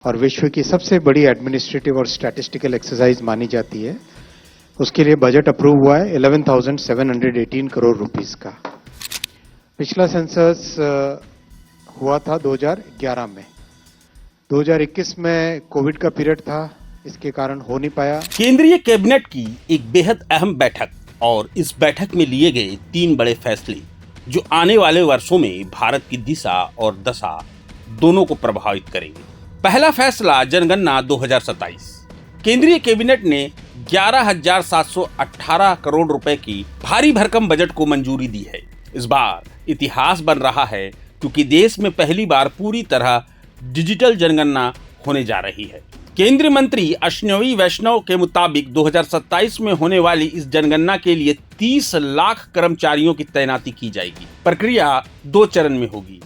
और विश्व की सबसे बड़ी एडमिनिस्ट्रेटिव और स्टैटिस्टिकल एक्सरसाइज मानी जाती है। उसके लिए बजट अप्रूव हुआ है 11,718 करोड़ रुपीस का। पिछला सेंसस हुआ था 2011 में। 2021 में कोविड का पीरियड था, इसके कारण हो नहीं पाया। केंद्रीय कैबिनेट की एक बेहद अहम बैठक और इस बैठक में लिए गए 3 बड़े फैसले जो आने वाले वर्षों में भारत की दिशा और दशा दोनों को प्रभावित करेंगे। पहला फैसला जनगणना 2027। केंद्रीय कैबिनेट ने 11,718 करोड़ रुपए की भारी भरकम बजट को मंजूरी दी है। इस बार इतिहास बन रहा है क्योंकि देश में पहली बार पूरी तरह डिजिटल जनगणना होने जा रही है। केंद्रीय मंत्री अश्विनी वैष्णव के मुताबिक 2027 में होने वाली इस जनगणना के लिए 30 लाख कर्मचारियों की तैनाती की जाएगी। प्रक्रिया 2 चरण में होगी।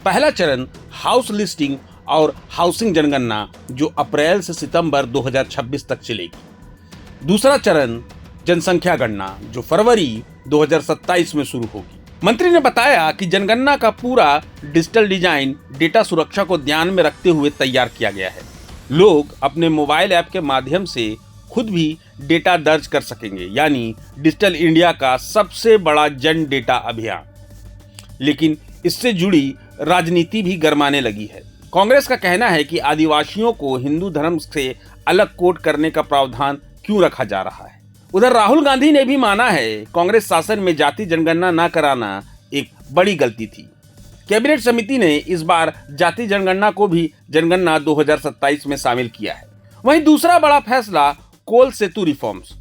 पहला चरण हाउस लिस्टिंग और हाउसिंग जनगणना जो अप्रैल से सितंबर 2026 तक चलेगी। दूसरा चरण जनसंख्या गणना जो फरवरी 2027 में शुरू होगी। मंत्री ने बताया कि जनगणना का पूरा डिजिटल डिजाइन डेटा सुरक्षा को ध्यान में रखते हुए तैयार किया गया है। लोग अपने मोबाइल ऐप के माध्यम से खुद भी डेटा दर्ज कर सकेंगे, यानी डिजिटल इंडिया का सबसे बड़ा जन डेटा अभियान। लेकिन इससे जुड़ी राजनीति भी गरमाने लगी है। कांग्रेस का कहना है कि आदिवासियों को हिंदू धर्म से अलग कोड करने का प्रावधान क्यों रखा जा रहा है। उधर राहुल गांधी ने भी माना है कांग्रेस शासन में जाति जनगणना न कराना एक बड़ी गलती थी। कैबिनेट समिति ने इस बार जाति जनगणना को भी जनगणना 2027 में शामिल किया है। वहीं दूसरा बड़ा फैसला कोल सेतु रिफॉर्म्स।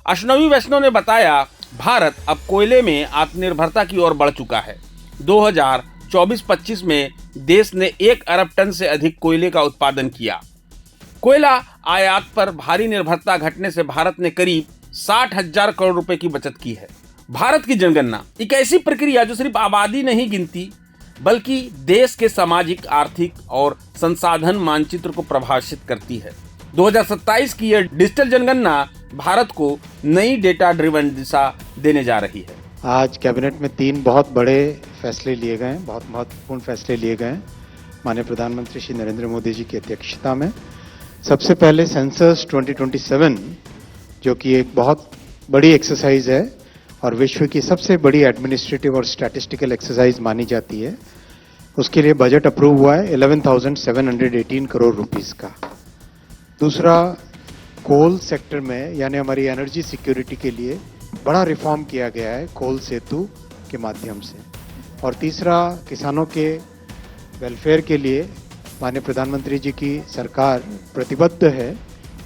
अश्विनी वैष्णव ने बताया भारत अब कोयले में आत्मनिर्भरता की ओर बढ़ चुका है। 2024-25 में देश ने 1 अरब टन से अधिक कोयले का उत्पादन किया। कोयला आयात पर भारी निर्भरता घटने से भारत ने करीब 60,000 करोड़ रुपए की बचत की है। भारत की जनगणना एक ऐसी प्रक्रिया जो सिर्फ आबादी नहीं गिनती बल्कि देश के सामाजिक, आर्थिक और संसाधन मानचित्र को प्रभावित करती है। 2027 की यह डिजिटल जनगणना भारत को नई डेटा ड्रिवन दिशा देने जा रही है। आज कैबिनेट में 3 बहुत बड़े फैसले लिए गए हैं, बहुत महत्वपूर्ण फैसले लिए गए हैं माननीय प्रधानमंत्री श्री नरेंद्र मोदी जी की अध्यक्षता में। सबसे पहले सेंसस 2027 जो कि एक बहुत बड़ी एक्सरसाइज है और विश्व की सबसे बड़ी एडमिनिस्ट्रेटिव और स्टैटिस्टिकल एक्सरसाइज मानी जाती है। उसके लिए बजट अप्रूव हुआ है 11,718 करोड़ रुपीस का। दूसरा, कोल सेक्टर में यानी हमारी एनर्जी सिक्योरिटी के लिए बड़ा रिफॉर्म किया गया है कोल सेतु के माध्यम से। और तीसरा, किसानों के वेलफेयर के लिए माननीय प्रधानमंत्री जी की सरकार प्रतिबद्ध है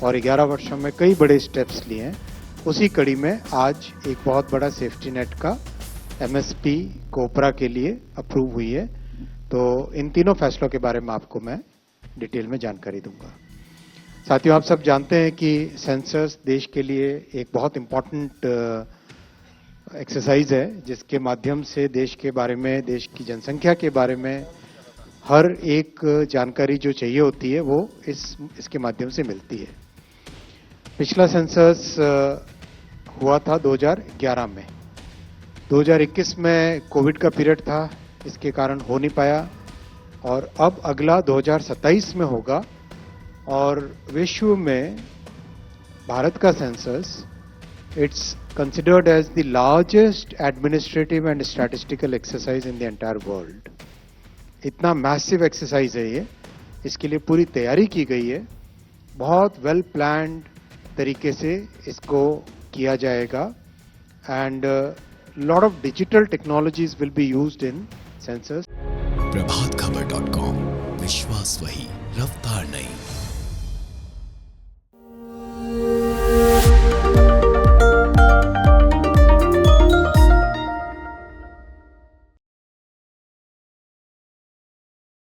और 11 वर्षों में कई बड़े स्टेप्स लिए हैं। उसी कड़ी में आज एक बहुत बड़ा सेफ्टी नेट का एमएसपी कोपरा के लिए अप्रूव हुई है। तो इन तीनों फैसलों के बारे में आपको मैं डिटेल में जानकारी दूंगा। साथियों, आप सब जानते हैं कि सेंसस देश के लिए एक बहुत इम्पोर्टेंट एक्सरसाइज है जिसके माध्यम से देश के बारे में, देश की जनसंख्या के बारे में हर एक जानकारी जो चाहिए होती है वो इसके माध्यम से मिलती है। पिछला सेंसस हुआ था 2011 में। 2021 में कोविड का पीरियड था, इसके कारण हो नहीं पाया और अब अगला 2027 में होगा। और विश्व में भारत का census it's considered as the largest administrative and statistical exercise in the entire world. इतना मैसिव एक्सरसाइज है ये, इसके लिए पूरी तैयारी की गई है। बहुत वेल प्लान्ड तरीके से इसको किया जाएगा and lot of digital technologies will be used in census. प्रभातखबर.com, विश्वास वही, रफ्तार नहीं।